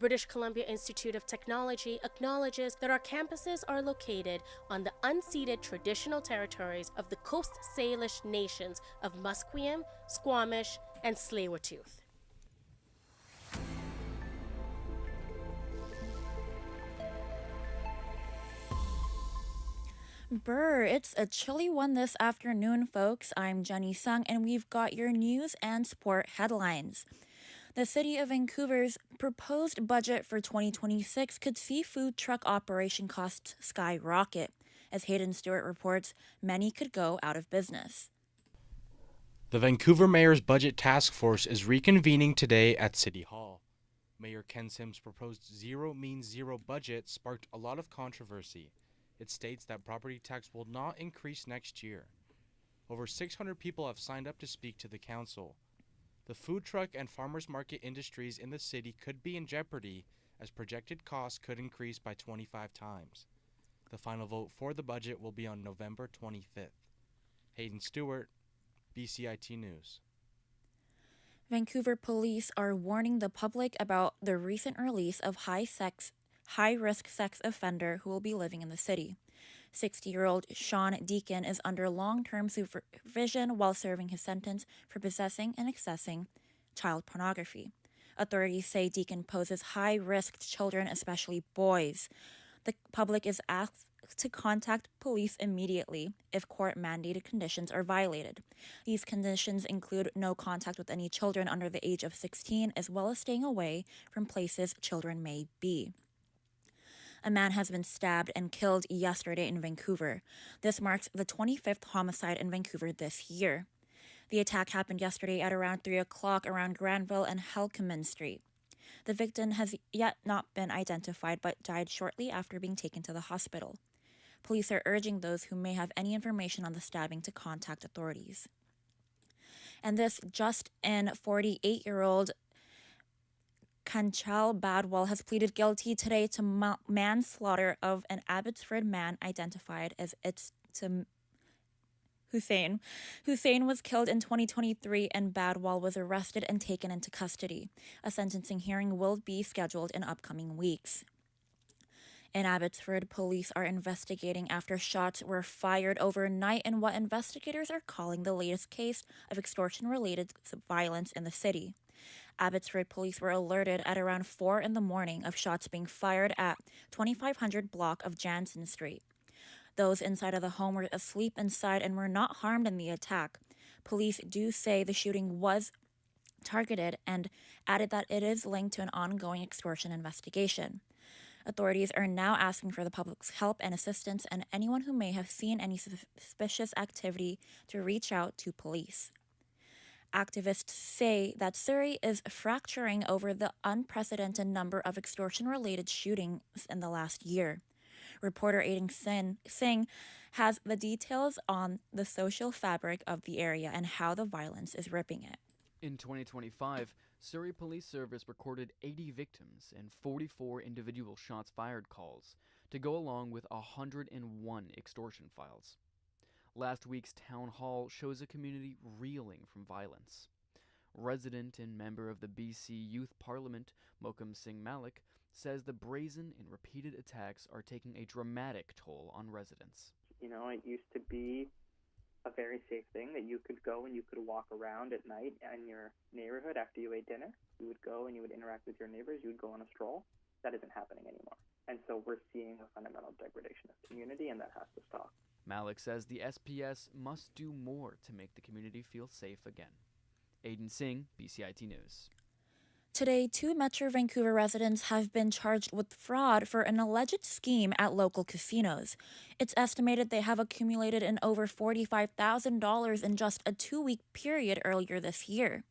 British Columbia Institute of Technology acknowledges that our campuses are located on the unceded traditional territories of the Coast Salish nations of Musqueam, Squamish, and Tsleil-Waututh. Brr, it's a chilly one this afternoon, folks. I'm Jenny Sung, and we've got your news and sport headlines. The City of Vancouver's proposed budget for 2026 could see food truck operation costs skyrocket. As Hayden Stewart reports, many could go out of business. The Vancouver Mayor's Budget Task Force is reconvening today at City Hall. Mayor Ken Sims' proposed zero means zero budget sparked a lot of controversy. It states that property tax will not increase next year. Over 600 people have signed up to speak to the council. The food truck and farmers market industries in the city could be in jeopardy as projected costs could increase by 25 times. The final vote for the budget will be on November 25th. Hayden Stewart, BCIT News. Vancouver police are warning the public about the recent release of high-risk sex offender who will be living in the city. 60-year-old Sean Deacon is under long-term supervision while serving his sentence for possessing and accessing child pornography. Authorities say Deacon poses high risk to children, especially boys. The public is asked to contact police immediately if court-mandated conditions are violated. These conditions include no contact with any children under the age of 16, as well as staying away from places children may be. A man has been stabbed and killed yesterday in Vancouver. This marks the 25th homicide in Vancouver this year. The attack happened yesterday at around 3 o'clock around Granville and Helkeman Street. The victim has yet not been identified but died shortly after being taken to the hospital. Police are urging those who may have any information on the stabbing to contact authorities. And this just in, 48-year-old Kanchal Badwal has pleaded guilty today to manslaughter of an Abbotsford man identified as Hussein. Hussein was killed in 2023 and Badwal was arrested and taken into custody. A sentencing hearing will be scheduled in upcoming weeks. In Abbotsford, police are investigating after shots were fired overnight in what investigators are calling the latest case of extortion-related violence in the city. Abbotsford police were alerted at around 4 in the morning of shots being fired at 2500 block of Jansen Street. Those inside of the home were asleep inside and were not harmed in the attack. Police do say the shooting was targeted and added that it is linked to an ongoing extortion investigation. Authorities are now asking for the public's help and assistance and anyone who may have seen any suspicious activity to reach out to police. Activists say that Surrey is fracturing over the unprecedented number of extortion-related shootings in the last year. Reporter Aiden Singh has the details on the social fabric of the area and how the violence is ripping it. In 2025, Surrey Police Service recorded 80 victims and 44 individual shots fired calls to go along with 101 extortion files. Last week's town hall shows a community reeling from violence. Resident and member of the BC Youth Parliament, Mokum Singh Malik, says the brazen and repeated attacks are taking a dramatic toll on residents. You know, it used to be a very safe thing that you could go and you could walk around at night in your neighborhood after you ate dinner. You would go and you would interact with your neighbors. You would go on a stroll. That isn't happening anymore. And so we're seeing a fundamental degradation of community, and that has to stop. Malik says the SPS must do more to make the community feel safe again. Aiden Singh, BCIT News. Today, 2 Metro Vancouver residents have been charged with fraud for an alleged scheme at local casinos. It's estimated they have accumulated in over $45,000 in just a 2-week period earlier this year.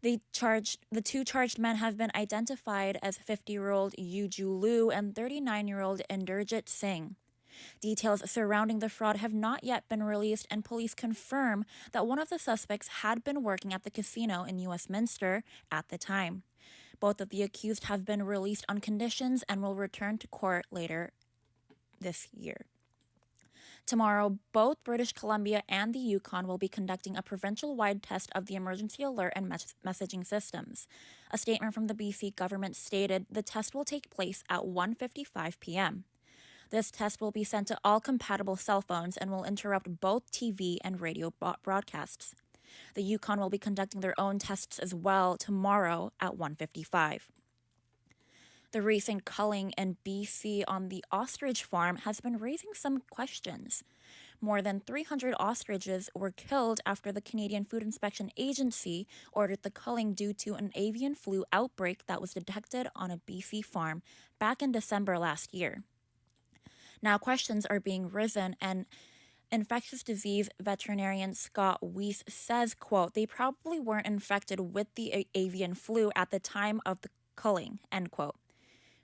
The 2 charged men have been identified as 50-year-old Yuju Liu and 39-year-old Inderjit Singh. Details surrounding the fraud have not yet been released, and police confirm that one of the suspects had been working at the casino in Westminster at the time. Both of the accused have been released on conditions and will return to court later this year. Tomorrow, both British Columbia and the Yukon will be conducting a provincial-wide test of the emergency alert and messaging systems. A statement from the BC government stated the test will take place at 1:55 p.m. This test will be sent to all compatible cell phones and will interrupt both TV and radio broadcasts. The Yukon will be conducting their own tests as well tomorrow at 1:55. The recent culling in BC on the ostrich farm has been raising some questions. More than 300 ostriches were killed after the Canadian Food Inspection Agency ordered the culling due to an avian flu outbreak that was detected on a BC farm back in December last year. Now questions are being risen, and infectious disease veterinarian Scott Weiss says, quote, they probably weren't infected with the avian flu at the time of the culling, end quote.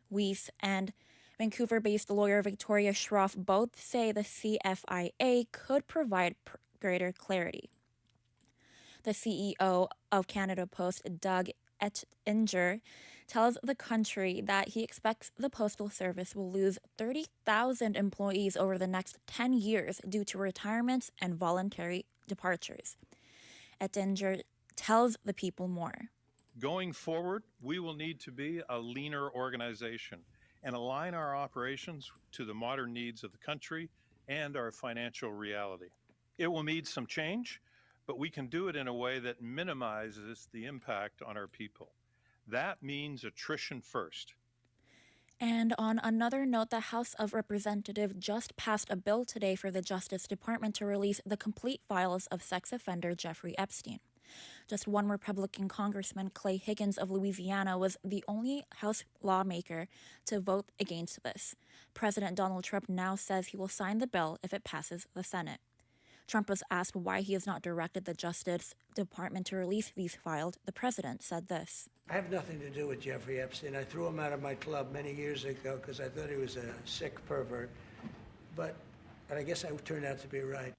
Weiss and Vancouver-based lawyer Victoria Schroff both say the CFIA could provide greater clarity. The CEO of Canada Post, Doug Ettinger, tells the country that he expects the Postal Service will lose 30,000 employees over the next 10 years due to retirements and voluntary departures. Ettinger tells the People more. Going forward, we will need to be a leaner organization and align our operations to the modern needs of the country and our financial reality. It will need some change, but we can do it in a way that minimizes the impact on our people. That means attrition first. And on another note, the House of Representatives just passed a bill today for the Justice Department to release the complete files of sex offender Jeffrey Epstein. Just one Republican Congressman, Clay Higgins of Louisiana, was the only House lawmaker to vote against this. President Donald Trump now says he will sign the bill if it passes the Senate. Trump was asked why he has not directed the Justice Department to release these files. The president said this. I have nothing to do with Jeffrey Epstein. I threw him out of my club many years ago because I thought he was a sick pervert. But I guess I turned out to be right.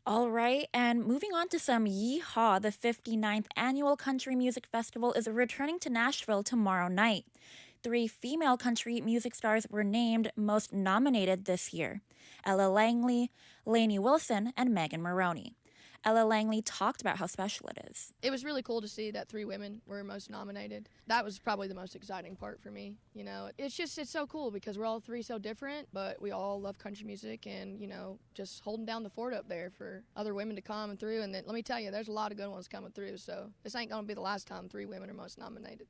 All right, and moving on to some yeehaw, the 59th Annual Country Music Festival is returning to Nashville tomorrow night. 3 female country music stars were named most nominated this year: Ella Langley, Lainey Wilson, and Megan Moroney. Ella Langley talked about how special it is. It was really cool to see that 3 women were most nominated. That was probably the most exciting part for me. You know, it's so cool because we're all 3 so different, but we all love country music and, you know, just holding down the fort up there for other women to come through. And then, let me tell you, there's a lot of good ones coming through. So this ain't going to be the last time 3 women are most nominated.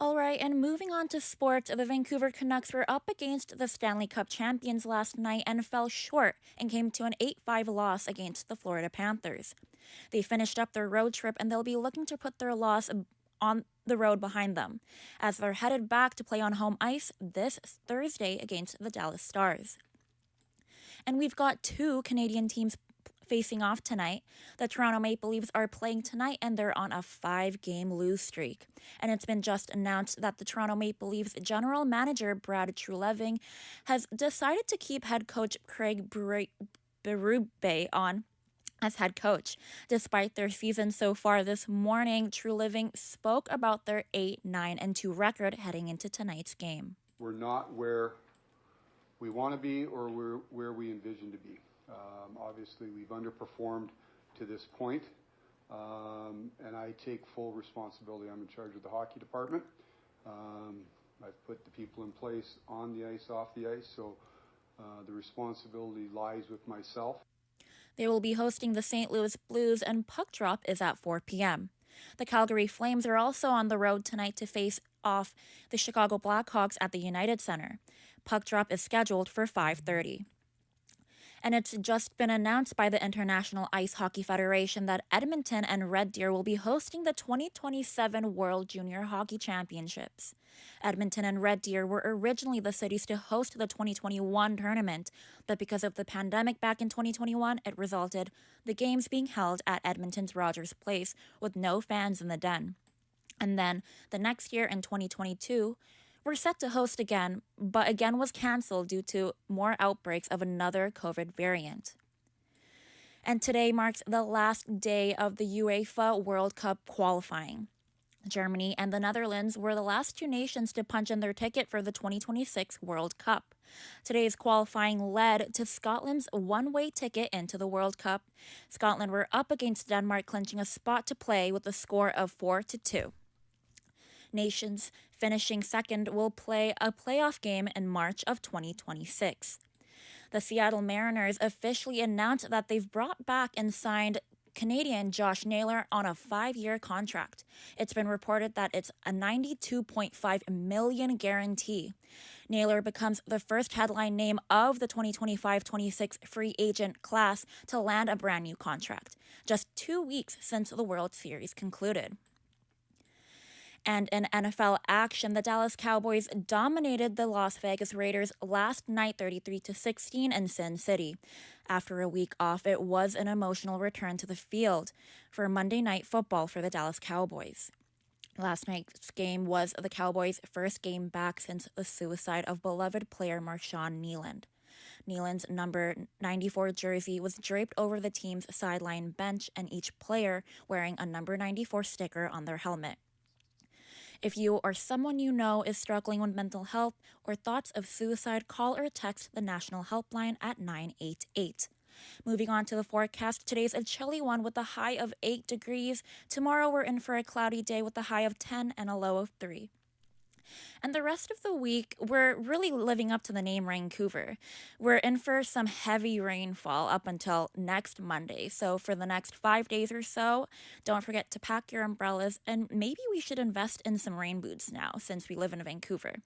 All right, and moving on to sports, the Vancouver Canucks were up against the Stanley Cup champions last night and fell short and came to an 8-5 loss against the Florida Panthers. They finished up their road trip and they'll be looking to put their loss on the road behind them as they're headed back to play on home ice this Thursday against the Dallas Stars. And we've got 2 Canadian teams facing off tonight. The Toronto Maple Leafs are playing tonight and they're on a 5-game lose streak. And it's been just announced that the Toronto Maple Leafs general manager Brad Treliving has decided to keep head coach Craig Berube on as head coach. Despite their season so far this morning, Treliving spoke about their 8-9-2 record heading into tonight's game. We're not where we want to be or where we envision to be. Obviously, we've underperformed to this point, and I take full responsibility. I'm in charge of the hockey department. I've put the people in place on the ice, off the ice, so the responsibility lies with myself. They will be hosting the St. Louis Blues, and puck drop is at 4 p.m. The Calgary Flames are also on the road tonight to face off the Chicago Blackhawks at the United Center. Puck drop is scheduled for 5:30. And it's just been announced by the International Ice Hockey Federation that Edmonton and Red Deer will be hosting the 2027 World Junior Hockey Championships. Edmonton and Red Deer were originally the cities to host the 2021 tournament, but because of the pandemic back in 2021, it resulted the games being held at Edmonton's Rogers Place with no fans in the den. And then the next year in 2022, were set to host again, but again was canceled due to more outbreaks of another COVID variant. And today marks the last day of the UEFA World Cup qualifying. Germany and the Netherlands were the last two nations to punch in their ticket for the 2026 World Cup. Today's qualifying led to Scotland's one-way ticket into the World Cup. Scotland were up against Denmark, clinching a spot to play with a score of 4-2. Nations finishing second will play a playoff game in March of 2026. The Seattle Mariners officially announced that they've brought back and signed Canadian Josh Naylor on a 5-year contract. It's been reported that it's a $92.5 million guarantee. Naylor becomes the first headline name of the 2025-26 free agent class to land a brand new contract, just 2 weeks since the World Series concluded. And in NFL action, the Dallas Cowboys dominated the Las Vegas Raiders last night 33-16 in Sin City. After a week off, it was an emotional return to the field for Monday Night Football for the Dallas Cowboys. Last night's game was the Cowboys' first game back since the suicide of beloved player Marshawn Kneeland. Kneeland's number 94 jersey was draped over the team's sideline bench, and each player wearing a number 94 sticker on their helmet. If you or someone you know is struggling with mental health or thoughts of suicide, call or text the National Helpline at 988. Moving on to the forecast, today's a chilly one with a high of 8 degrees. Tomorrow we're in for a cloudy day with a high of 10 and a low of 3. And the rest of the week, we're really living up to the name Vancouver. We're in for some heavy rainfall up until next Monday. So for the next 5 days or so, don't forget to pack your umbrellas, and maybe we should invest in some rain boots now since we live in Vancouver.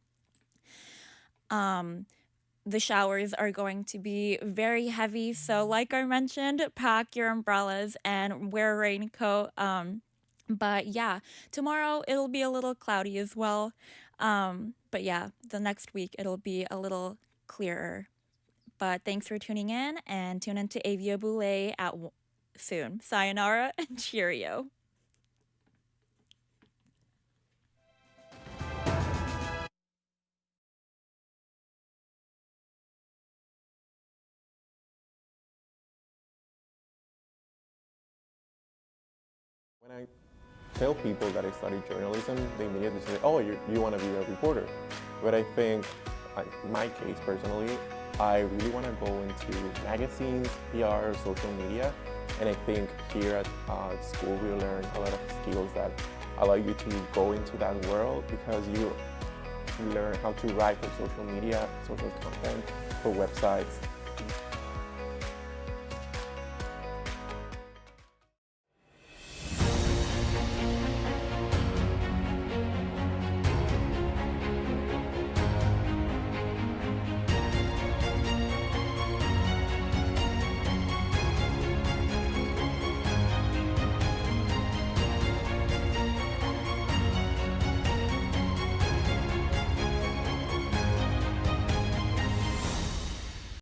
The showers are going to be very heavy, so like I mentioned, pack your umbrellas and wear a raincoat. But yeah, tomorrow it'll be a little cloudy as well. But yeah, the next week it'll be a little clearer. But thanks for tuning in, and tune into Avia Boulay soon. Sayonara and cheerio. When I tell people that I studied journalism, they immediately say, oh, you want to be a reporter. But I think, in my case personally, I really want to go into magazines, PR, social media. And I think here at school we learn a lot of skills that allow you to go into that world, because you learn how to write for social media, social content, for websites.